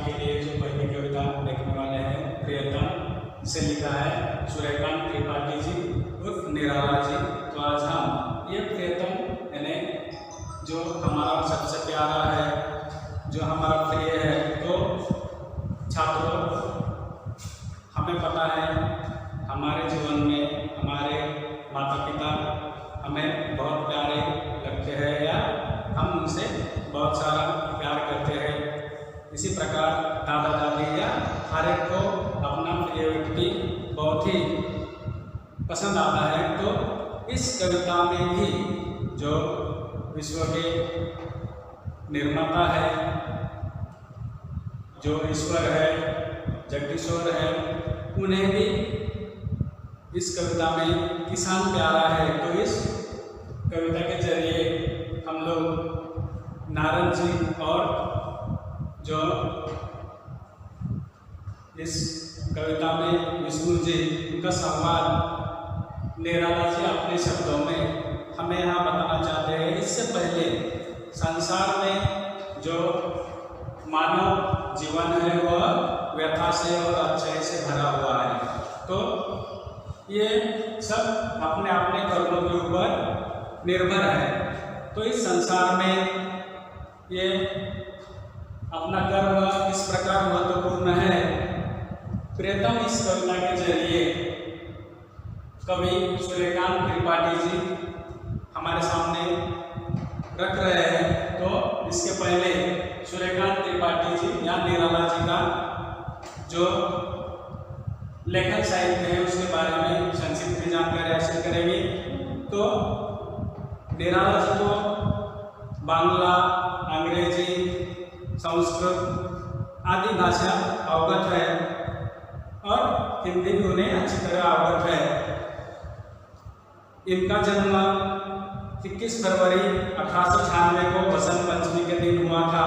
के लिए जो पहली कविता लिखने वाले हैं प्रियतम से लिखा है सूर्यकांत त्रिपाठी जी उर्फ निराला जी। तो आज हम ये प्रियतम यानी जो हमारा सबसे प्यारा है, जो हमारा प्रिय है, तो छात्रों हमें पता है हमारे जीवन में हमारे माता पिता हमें बहुत प्यारे लगते हैं या हम उनसे बहुत सारा प्यार करते हैं। इसी प्रकार दादा दादी या हर एक को अपना प्रिय व्यक्ति बहुत ही पसंद आता है। तो इस कविता में भी जो विश्व के निर्माता है, जो ईश्वर है, जगदीश्वर है, उन्हें भी इस कविता में किसान प्यारा है। तो इस कविता के जरिए हम लोग नारद जी और जो इस कविता में विष्णु जी उनका संवाद निराला जी अपने शब्दों में हमें यहाँ बताना चाहते हैं। इससे पहले संसार में जो मानव जीवन है वह व्यथा से और अच्छाई से भरा हुआ है। तो ये सब अपने अपने कर्मों के ऊपर निर्भर है। तो इस संसार में ये अपना कर्म किस प्रकार महत्वपूर्ण है, प्रियतम इस कविता के जरिए कवि सूर्यकांत त्रिपाठी जी हमारे सामने रख रहे हैं। तो इसके पहले सूर्यकांत त्रिपाठी जी या निराला जी का जो लेखन साहित्य है उसके बारे में संक्षिप्त में जानकारी हासिल करेंगे। तो निराला जी को बांग्ला, अंग्रेजी, संस्कृत आदि भाषा अवगत है और हिंदी भी उन्हें अच्छी तरह अवगत है। इनका जन्म 21 फरवरी 1896 को बसंत पंचमी के दिन हुआ था।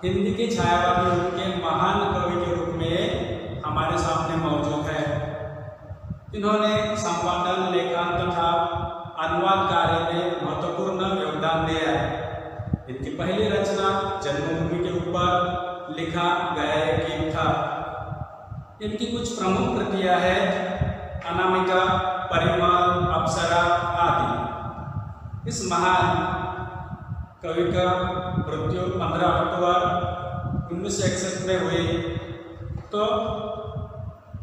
हिंदी के छायावादी उनके महान कवि के रूप में हमारे सामने मौजूद है। इन्होंने संपादन, लेखन तथा अनुवाद कार्य में महत्वपूर्ण योगदान दिया है। इनकी पहली रचना जन्मभूमि के ऊपर लिखा गया एक गीत था। इनकी कुछ प्रमुख कृतियां हैं अनामिका, परिमल, अप्सरा आदि। इस महान कवि का मृत्यु 15 अक्टूबर 1961 में हुई। तो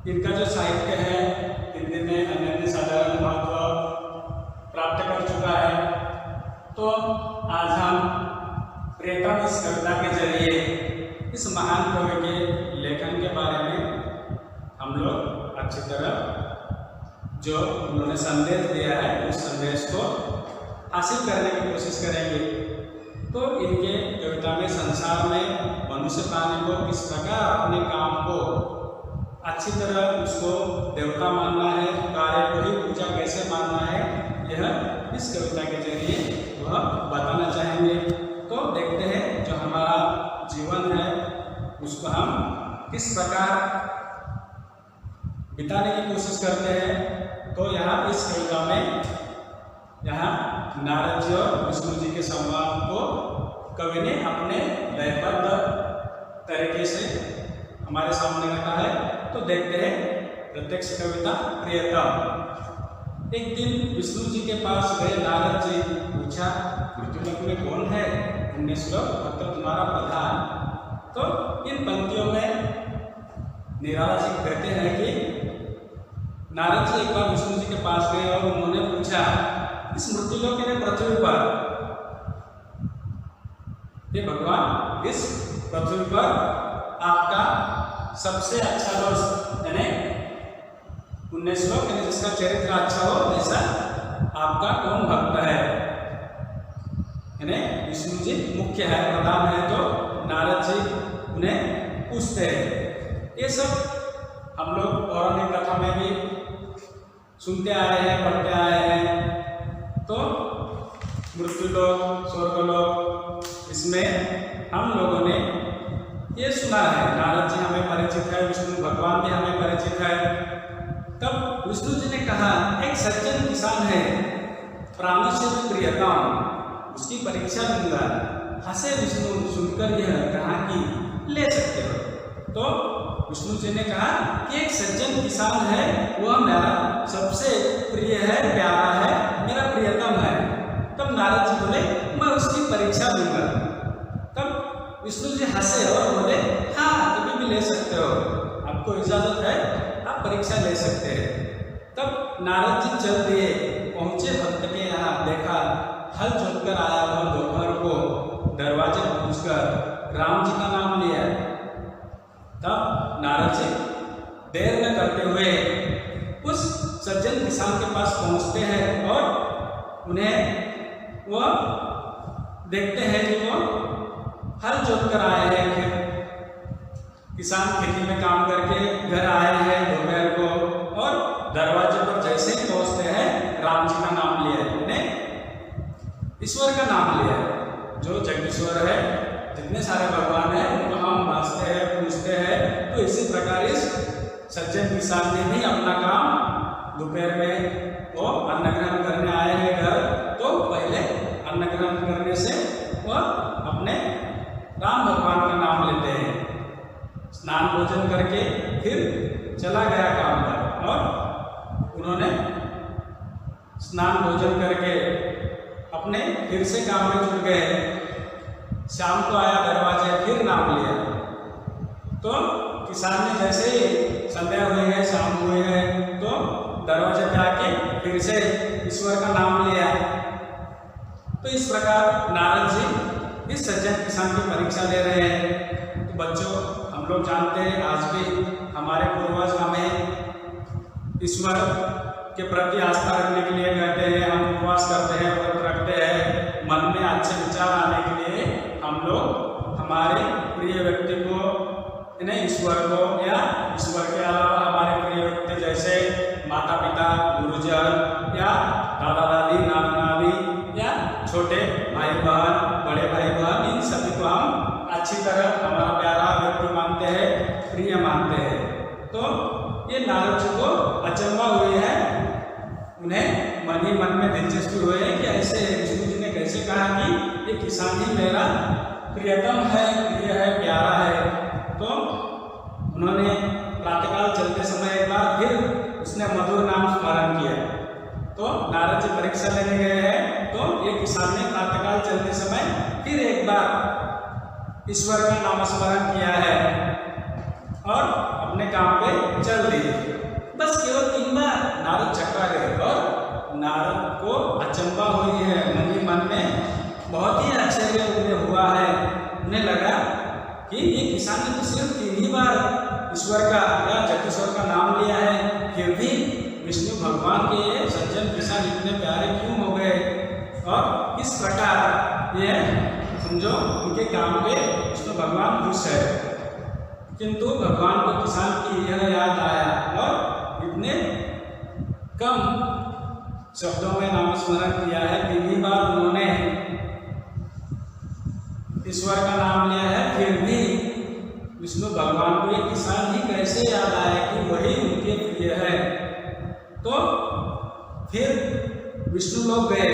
इनका जो साहित्य है हिंदी में अनन्य साधारण महत्व प्राप्त कर चुका है। तो आज हम प्रियतम इस कविता के जरिए इस महान कवि के लेखन के बारे में हम लोग अच्छी तरह जो उन्होंने संदेश दिया है उस संदेश को हासिल करने की कोशिश करेंगे। तो इनके कविता में संसार में मनुष्य प्राणी को किस प्रकार अपने काम को अच्छी तरह उसको देवता मानना है, कार्य को ही पूजा कैसे मानना है, यह इस कविता के जरिए वह बताना चाहेंगे। तो देखते हैं जो हमारा जीवन है उसको हम किस प्रकार बिताने की कोशिश करते हैं। तो यहाँ इस कविता में यहाँ नारद जी और विष्णु जी के संवाद को कवि ने अपने लयबद्ध तरीके से हमारे सामने रखा है। तो देखते हैं प्रत्यक्ष कविता प्रियतम। एक दिन विष्णु जी के पास गए नारद जी, पूछा मृत्युलोक में कौन है, 19 श्लोक मतलब तुम्हारा प्रधान। तो इन पंक्तियों में निराला जी कहते हैं कि नारद जी एक बार विष्णु जी के पास गए और उन्होंने पूछा इस मृत्युलोक ने पृथ्वी पर, ये भगवान इस पृथ्वी पर आपका सबसे अच्छा दोस्त यानी 19 श्लोक यानी जिसका चरित्र अच्छा हो ऐसा आपका कौन भक्त है। यानी विष्णु जी मुख्य है, प्रधान है। तो नारद जी उन्हें पूछते हैं। ये सब हम लोग पौराणिक कथा में भी सुनते आए हैं, पढ़ते आए हैं। तो मृत्युलोक, स्वर्गलोक, इसमें हम लोगों ने ये सुना है। नारद जी हमें परिचित है, विष्णु भगवान भी हमें परिचित है। तब विष्णु जी ने कहा एक सज्जन किसान है, प्राणी से भी प्रियतम, उसकी परीक्षा लूंगा। हंसे विष्णु सुनकर यह कहा कि ले सकते हो। तो विष्णु जी ने कहा कि एक सज्जन किसान है, वह मेरा सबसे प्रिय है, प्यारा है, मेरा प्रियतम है। तब नारद जी बोले मैं उसकी परीक्षा लूंगा। तब विष्णु जी हंसे और बोले हाँ कभी भी ले सकते हो, आपको इजाजत है, आप परीक्षा ले सकते हैं। तब नारद जी चल दिए, पहुंचे भक्त के यहाँ, देखा हल जोतकर आया हुआ दोपहर को दरवाजे पहुंचकर राम जी का नाम लिया। तब नारद जी देर न करते हुए उस सज्जन किसान के पास पहुंचते हैं और उन्हें वह देखते हैं कि वो हल जोतकर आए हैं, किसान खेती में काम करके घर आए हैं दोपहर को, और दरवाजे पर जैसे ही पहुंचते हैं राम जी का नाम लिया है, उन्हें ईश्वर का नाम लिया है, जो जगदीश्वर है, जितने सारे भगवान हैं उनको हम वास्ते हैं, पूजते हैं। तो इसी प्रकार इस सज्जन किसान ने भी अपना काम दोपहर में वो अन्न ग्रहण करने आए हैं घर, तो पहले अन्न ग्रहण करने से वह अपने राम भगवान का नाम लेते हैं। स्नान भोजन करके फिर चला गया काम पर, और उन्होंने स्नान भोजन करके अपने फिर से काम में जुट गए। शाम को आया दरवाजे, फिर नाम लिया। तो किसान ने जैसे ही संध्या हुई है, शाम हुई है, तो दरवाजे पे आके फिर से ईश्वर का नाम लिया। तो इस प्रकार नारद जी इस सज्जन किसान की परीक्षा ले रहे हैं। तो बच्चों, हम लोग जानते हैं आज भी हमारे पूर्वज हमें ईश्वर के प्रति आस्था रखने के लिए कहते हैं, हम उपवास करते हैं, व्रत रखते हैं, मन में अच्छे विचार आने के लिए हम लोग हमारे प्रिय व्यक्ति को, इन्हें ईश्वर को, या ईश्वर के अलावा हमारे प्रिय व्यक्ति जैसे माता पिता, गुरुजन, या दादा दादी, नाना नानी, या छोटे भाई बहन, बड़े भाई बहन, इन सभी को हम अच्छी तरह हमारा प्यारा व्यक्ति मानते हैं, प्रिय मानते हैं। तो ये नारद जी को अचंभा हुई है, उन्हें मन ही मन में दिलचस्पी हुई है कि ऐसे विष्णु जी ने कैसे कहा कि ये किसान ही मेरा प्रियतम है, प्रिय है, प्यारा है। तो उन्होंने प्रातःकाल चलते समय एक बार फिर उसने मधुर नाम स्मरण किया। तो नारद जी परीक्षा लेने गए हैं, तो ये किसान ने प्रातःकाल चलते समय फिर एक बार ईश्वर का नाम स्मरण किया है और अपने काम पे चल दिए। बस केवल 3 बार नारद चकरा गए और नारद को अचंभा हुई है, मन ही मन में बहुत ही आश्चर्य उन्हें हुआ है। उन्हें लगा कि ये किसान ने तो सिर्फ 3 ही बार ईश्वर का या जगदीश्वर का नाम लिया है, फिर भी विष्णु भगवान के सज्जन किसान इतने प्यारे क्यों हो गए, और किस प्रकार ये समझो उनके काम पे विष्णु भगवान खुश है। किंतु भगवान को किसान की यह याद आया और इतने कम शब्दों में नाम स्मरण किया है, 3 ही बार उन्होंने ईश्वर का नाम लिया है, फिर भी विष्णु भगवान को ये किसान ही कैसे याद आया कि वही उनके प्रिय है। तो फिर विष्णु लोग गए,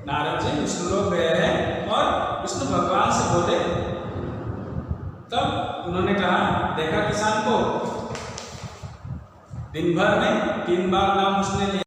नारद जी विष्णु लोग गए हैं और विष्णु भगवान से बोले। तब उन्होंने कहा, देखा किसान को दिन भर में 3 बार नाम उसने लिया।